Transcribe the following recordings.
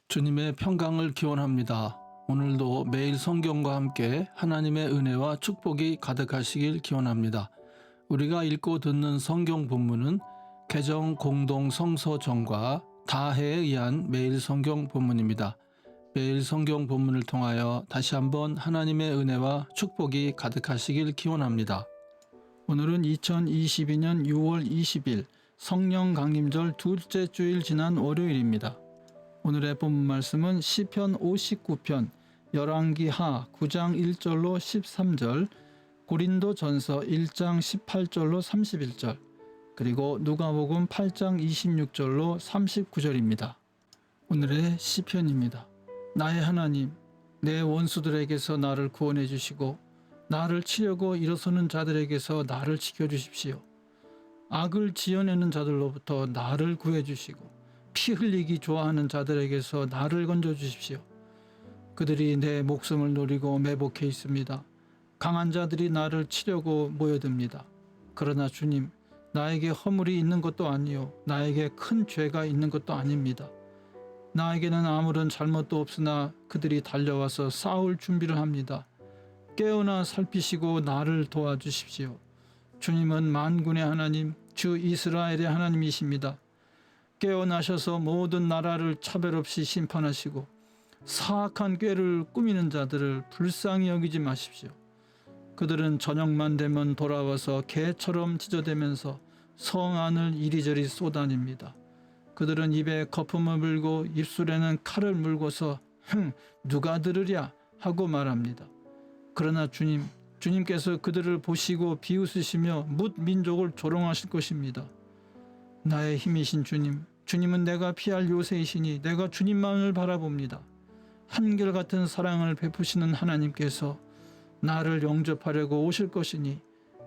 주님의 평강을 기원합니다. 오늘도 매일 성경과 함께 하나님의 은혜와 축복이 가득하시길 기원합니다. 우리가 읽고 듣는 성경 본문은 개정 공동 성서정과 다해에 의한 매일 성경 본문입니다. 매일 성경 본문을 통하여 다시 한번 하나님의 은혜와 축복이 가득하시길 기원합니다. 오늘은 2022년 6월 20일 성령 강림절 둘째 주일 지난 월요일입니다. 오늘의 본문 말씀은 시편 59편 열왕기하 9장 1절로 13절, 고린도전서 1장 18절로 31절, 그리고 누가복음 8장 26절로 39절입니다. 오늘의 시편입니다. 나의 하나님, 내 원수들에게서 나를 구원해 주시고 나를 치려고 일어서는 자들에게서 나를 지켜주십시오. 악을 지어내는 자들로부터 나를 구해 주시고 피 흘리기 좋아하는 자들에게서 나를 건져주십시오. 그들이 내 목숨을 노리고 매복해 있습니다. 강한 자들이 나를 치려고 모여듭니다. 그러나 주님, 나에게 허물이 있는 것도 아니요 나에게 큰 죄가 있는 것도 아닙니다. 나에게는 아무런 잘못도 없으나 그들이 달려와서 싸울 준비를 합니다. 깨어나 살피시고 나를 도와주십시오. 주님은 만군의 하나님, 주 이스라엘의 하나님이십니다. 깨어나셔서 모든 나라를 차별 없이 심판하시고 사악한 꾀를 꾸미는 자들을 불쌍히 여기지 마십시오. 그들은 저녁만 되면 돌아와서 개처럼 짖어대면서 성 안을 이리저리 쏘다닙니다. 그들은 입에 거품을 물고 입술에는 칼을 물고서 누가 들으랴 하고 말합니다. 그러나 주님께서 그들을 보시고 비웃으시며 뭇 민족을 조롱하실 것입니다. 나의 힘이신 주님, 주님은 내가 피할 요새이시니 내가 주님만을 바라봅니다. 한결같은 사랑을 베푸시는 하나님께서 나를 영접하려고 오실 것이니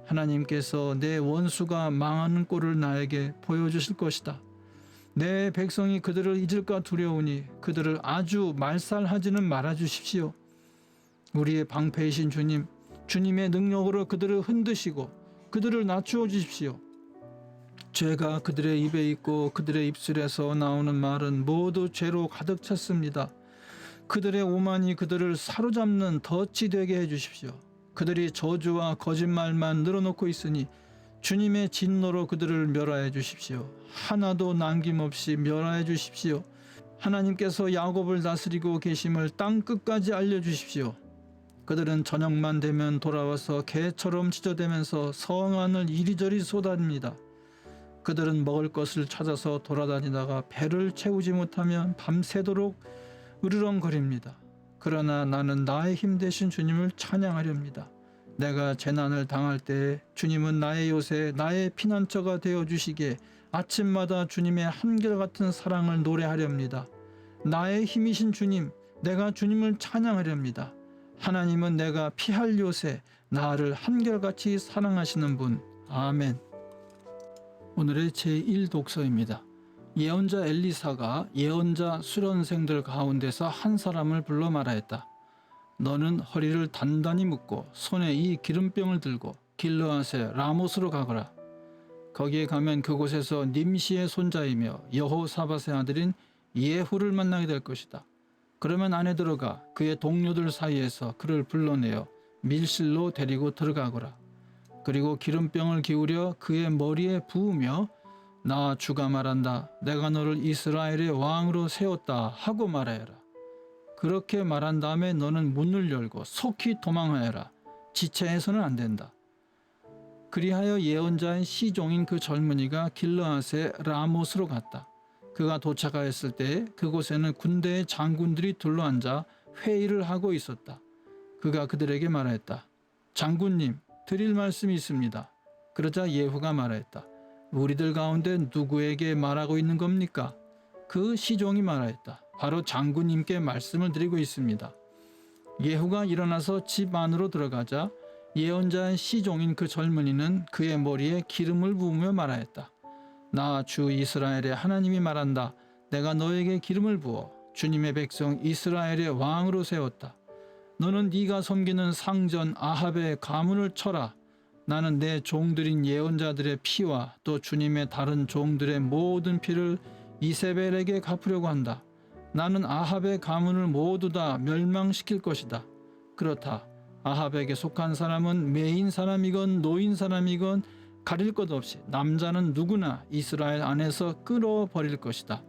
하나님께서 내 원수가 망하는 꼴을 나에게 보여주실 것이다. 내 백성이 그들을 잊을까 두려우니 그들을 아주 말살하지는 말아주십시오. 우리의 방패이신 주님, 주님의 능력으로 그들을 흔드시고 그들을 낮추어 주십시오. 죄가 그들의 입에 있고 그들의 입술에서 나오는 말은 모두 죄로 가득 찼습니다. 그들의 오만이 그들을 사로잡는 덫이 되게 해주십시오. 그들이 저주와 거짓말만 늘어놓고 있으니 주님의 진노로 그들을 멸하여 주십시오. 하나도 남김없이 멸하여 주십시오. 하나님께서 야곱을 다스리고 계심을 땅 끝까지 알려주십시오. 그들은 저녁만 되면 돌아와서 개처럼 짖어대면서 성 안을 이리저리 쏘다닙니다. 그들은 먹을 것을 찾아서 돌아다니다가 배를 채우지 못하면 밤새도록 으르렁거립니다. 그러나 나는 나의 힘 되신 주님을 찬양하렵니다. 내가 재난을 당할 때에 주님은 나의 요새, 나의 피난처가 되어주시기에 아침마다 주님의 한결같은 사랑을 노래하렵니다. 나의 힘이신 주님, 내가 주님을 찬양하렵니다. 하나님은 내가 피할 요새, 나를 한결같이 사랑하시는 분. 아멘. 오늘의 제1독서입니다. 예언자 엘리사가 예언자 수련생들 가운데서 한 사람을 불러 말하였다. 너는 허리를 단단히 묶고 손에 이 기름병을 들고 길르앗의 라못으로 가거라. 거기에 가면 그곳에서 님시의 손자이며 여호사밧의 아들인 예후를 만나게 될 것이다. 그러면 안에 들어가 그의 동료들 사이에서 그를 불러내어 밀실로 데리고 들어가거라. 그리고 기름병을 기울여 그의 머리에 부으며 나 주가 말한다. 내가 너를 이스라엘의 왕으로 세웠다 하고 말하여라. 그렇게 말한 다음에 너는 문을 열고 속히 도망하여라. 지체해서는 안 된다. 그리하여 예언자인 시종인 그 젊은이가 길르앗의 라못으로 갔다. 그가 도착하였을 때 그곳에는 군대의 장군들이 둘러앉아 회의를 하고 있었다. 그가 그들에게 말하였다. 장군님, 드릴 말씀이 있습니다. 그러자 예후가 말하였다. 우리들 가운데 누구에게 말하고 있는 겁니까? 그 시종이 말하였다. 바로 장군님께 말씀을 드리고 있습니다. 예후가 일어나서 집 안으로 들어가자 예언자인 시종인 그 젊은이는 그의 머리에 기름을 부으며 말하였다. 나 주 이스라엘의 하나님이 말한다. 내가 너에게 기름을 부어 주님의 백성 이스라엘의 왕으로 세웠다. 너는 네가 섬기는 상전 아합의 가문을 쳐라. 나는 내 종들인 예언자들의 피와 또 주님의 다른 종들의 모든 피를 이세벨에게 갚으려고 한다. 나는 아합의 가문을 모두 다 멸망시킬 것이다. 그렇다. 아합에게 속한 사람은 매인 사람이건 노인 사람이건 가릴 것 없이 남자는 누구나 이스라엘 안에서 끌어버릴 것이다.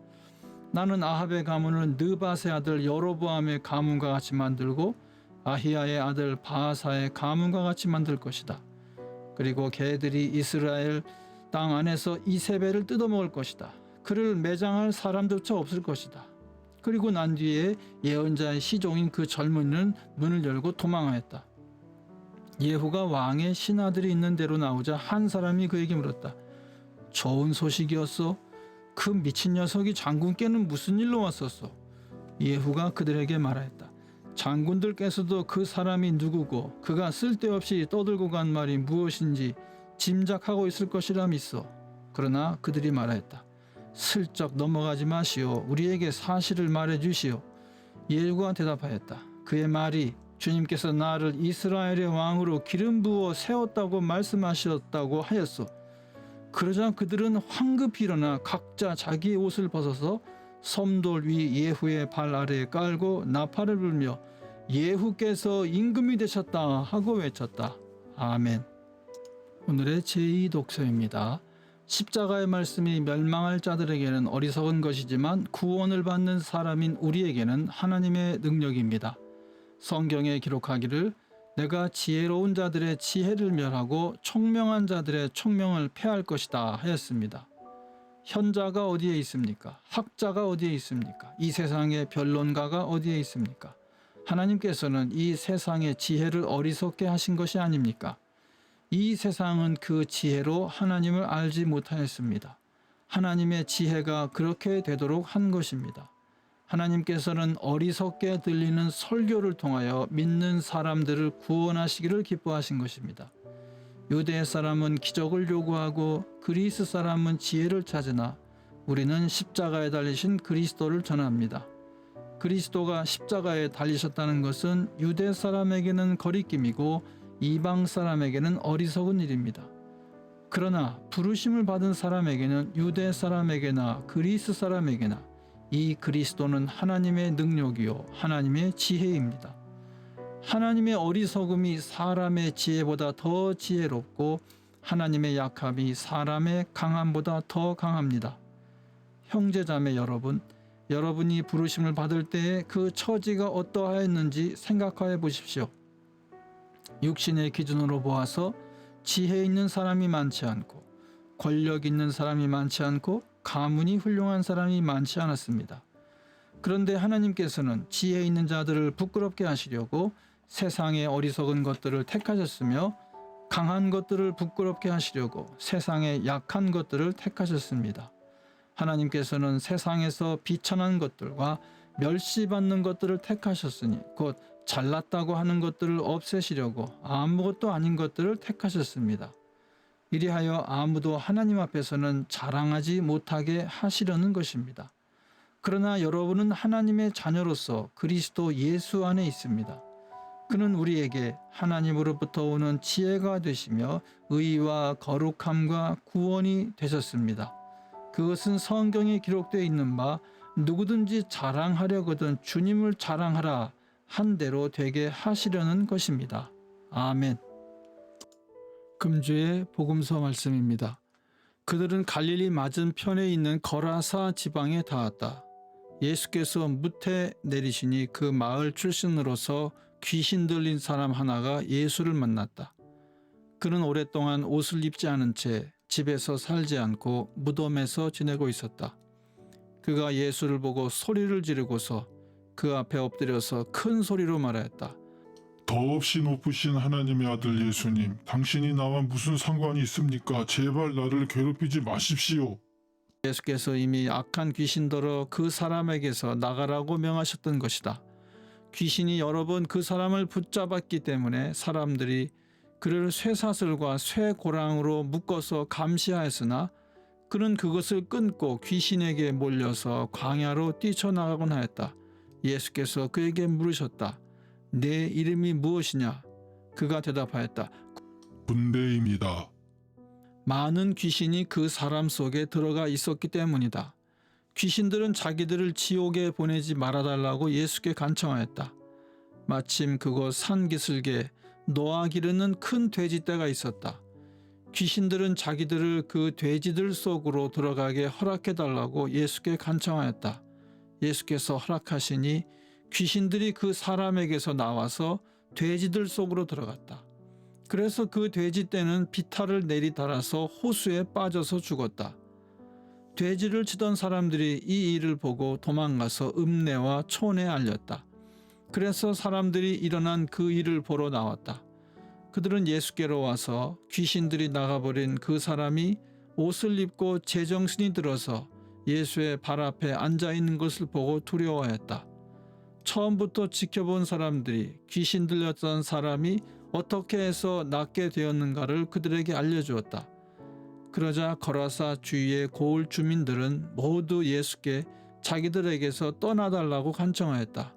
나는 아합의 가문을 느밧의 아들 여로보암의 가문과 같이 만들고 아히야의 아들 바하사의 가문과 같이 만들 것이다. 그리고 개들이 이스라엘 땅 안에서 이세벨을 뜯어먹을 것이다. 그를 매장할 사람조차 없을 것이다. 그리고 난 뒤에 예언자의 시종인 그 젊은이는 문을 열고 도망하였다. 예후가 왕의 신하들이 있는 데로 나오자 한 사람이 그에게 물었다. 좋은 소식이었소? 그 미친 녀석이 장군께는 무슨 일로 왔었소? 예후가 그들에게 말하였다. 장군들께서도 그 사람이 누구고 그가 쓸데없이 떠들고 간 말이 무엇인지 짐작하고 있을 것이라 믿소. 그러나 그들이 말하였다. 슬쩍 넘어가지 마시오. 우리에게 사실을 말해 주시오. 예후가 대답하였다. 그의 말이 주님께서 나를 이스라엘의 왕으로 기름 부어 세웠다고 말씀하셨다고 하였소. 그러자 그들은 황급히 일어나 각자 자기의 옷을 벗어서 섬돌 위 예후의 발 아래에 깔고 나팔을 불며 예후께서 임금이 되셨다 하고 외쳤다. 아멘. 오늘의 제2독서입니다. 십자가의 말씀이 멸망할 자들에게는 어리석은 것이지만 구원을 받는 사람인 우리에게는 하나님의 능력입니다. 성경에 기록하기를 내가 지혜로운 자들의 지혜를 멸하고 총명한 자들의 총명을 패할 것이다 하였습니다. 현자가 어디에 있습니까? 학자가 어디에 있습니까? 이 세상의 변론가가 어디에 있습니까? 하나님께서는 이 세상의 지혜를 어리석게 하신 것이 아닙니까? 이 세상은 그 지혜로 하나님을 알지 못하였습니다. 하나님의 지혜가 그렇게 되도록 한 것입니다. 하나님께서는 어리석게 들리는 설교를 통하여 믿는 사람들을 구원하시기를 기뻐하신 것입니다. 유대 사람은 기적을 요구하고 그리스 사람은 지혜를 찾으나 우리는 십자가에 달리신 그리스도를 전합니다. 그리스도가 십자가에 달리셨다는 것은 유대 사람에게는 거리낌이고 이방 사람에게는 어리석은 일입니다. 그러나 부르심을 받은 사람에게는 유대 사람에게나 그리스 사람에게나 이 그리스도는 하나님의 능력이요 하나님의 지혜입니다. 하나님의 어리석음이 사람의 지혜보다 더 지혜롭고 하나님의 약함이 사람의 강함보다 더 강합니다. 형제자매 여러분, 여러분이 부르심을 받을 때에 그 처지가 어떠하였는지 생각해 보십시오. 육신의 기준으로 보아서 지혜 있는 사람이 많지 않고 권력 있는 사람이 많지 않고 가문이 훌륭한 사람이 많지 않았습니다. 그런데 하나님께서는 지혜 있는 자들을 부끄럽게 하시려고 세상의 어리석은 것들을 택하셨으며 강한 것들을 부끄럽게 하시려고 세상의 약한 것들을 택하셨습니다. 하나님께서는 세상에서 비천한 것들과 멸시받는 것들을 택하셨으니 곧 잘났다고 하는 것들을 없애시려고 아무것도 아닌 것들을 택하셨습니다. 이리하여 아무도 하나님 앞에서는 자랑하지 못하게 하시려는 것입니다. 그러나 여러분은 하나님의 자녀로서 그리스도 예수 안에 있습니다. 그는 우리에게 하나님으로부터 오는 지혜가 되시며 의와 거룩함과 구원이 되셨습니다. 그것은 성경에 기록되어 있는 바 누구든지 자랑하려거든 주님을 자랑하라 한 대로 되게 하시려는 것입니다. 아멘. 금주의 복음서 말씀입니다. 그들은 갈릴리 맞은편에 있는 거라사 지방에 닿았다. 예수께서 무태 내리시니 그 마을 출신으로서 귀신 들린 사람 하나가 예수를 만났다. 그는 오랫동안 옷을 입지 않은 채 집에서 살지 않고 무덤에서 지내고 있었다. 그가 예수를 보고 소리를 지르고서 그 앞에 엎드려서 큰 소리로 말하였다. 더없이 높으신 하나님의 아들 예수님, 당신이 나와 무슨 상관이 있습니까? 제발 나를 괴롭히지 마십시오. 예수께서 이미 악한 귀신들어 그 사람에게서 나가라고 명하셨던 것이다. 귀신이 여러 번 그 사람을 붙잡았기 때문에 사람들이 그를 쇠사슬과 쇠고랑으로 묶어서 감시하였으나 그는 그것을 끊고 귀신에게 몰려서 광야로 뛰쳐나가곤 하였다. 예수께서 그에게 물으셨다. 내 이름이 무엇이냐? 그가 대답하였다. 군대입니다. 많은 귀신이 그 사람 속에 들어가 있었기 때문이다. 귀신들은 자기들을 지옥에 보내지 말아달라고 예수께 간청하였다. 마침 그곳 산기슭에 노아 기르는 큰 돼지떼가 있었다. 귀신들은 자기들을 그 돼지들 속으로 들어가게 허락해달라고 예수께 간청하였다. 예수께서 허락하시니 귀신들이 그 사람에게서 나와서 돼지들 속으로 들어갔다. 그래서 그 돼지떼는 비탈을 내리달아서 호수에 빠져서 죽었다. 돼지를 치던 사람들이 이 일을 보고 도망가서 읍내와 촌에 알렸다. 그래서 사람들이 일어난 그 일을 보러 나왔다. 그들은 예수께로 와서 귀신들이 나가버린 그 사람이 옷을 입고 제정신이 들어서 예수의 발 앞에 앉아 있는 것을 보고 두려워했다. 처음부터 지켜본 사람들이 귀신 들렸던 사람이 어떻게 해서 낫게 되었는가를 그들에게 알려주었다. 그러자 거라사 주위의 고을 주민들은 모두 예수께 자기들에게서 떠나달라고 간청하였다.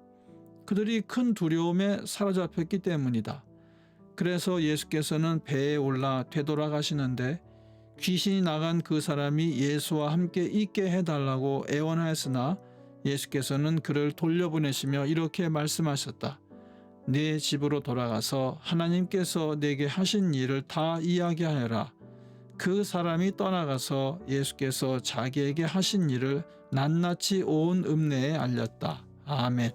그들이 큰 두려움에 사로잡혔기 때문이다. 그래서 예수께서는 배에 올라 되돌아가시는데 귀신이 나간 그 사람이 예수와 함께 있게 해달라고 애원하였으나 예수께서는 그를 돌려보내시며 이렇게 말씀하셨다. 네 집으로 돌아가서 하나님께서 내게 하신 일을 다 이야기하여라. 그 사람이 떠나가서 예수께서 자기에게 하신 일을 낱낱이 온 읍내에 알렸다. 아멘.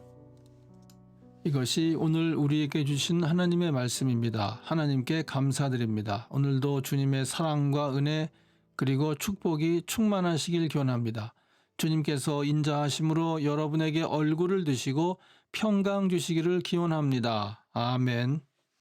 이것이 오늘 우리에게 주신 하나님의 말씀입니다. 하나님께 감사드립니다. 오늘도 주님의 사랑과 은혜 그리고 축복이 충만하시길 기원합니다. 주님께서 인자하심으로 여러분에게 얼굴을 드시고 평강 주시기를 기원합니다. 아멘.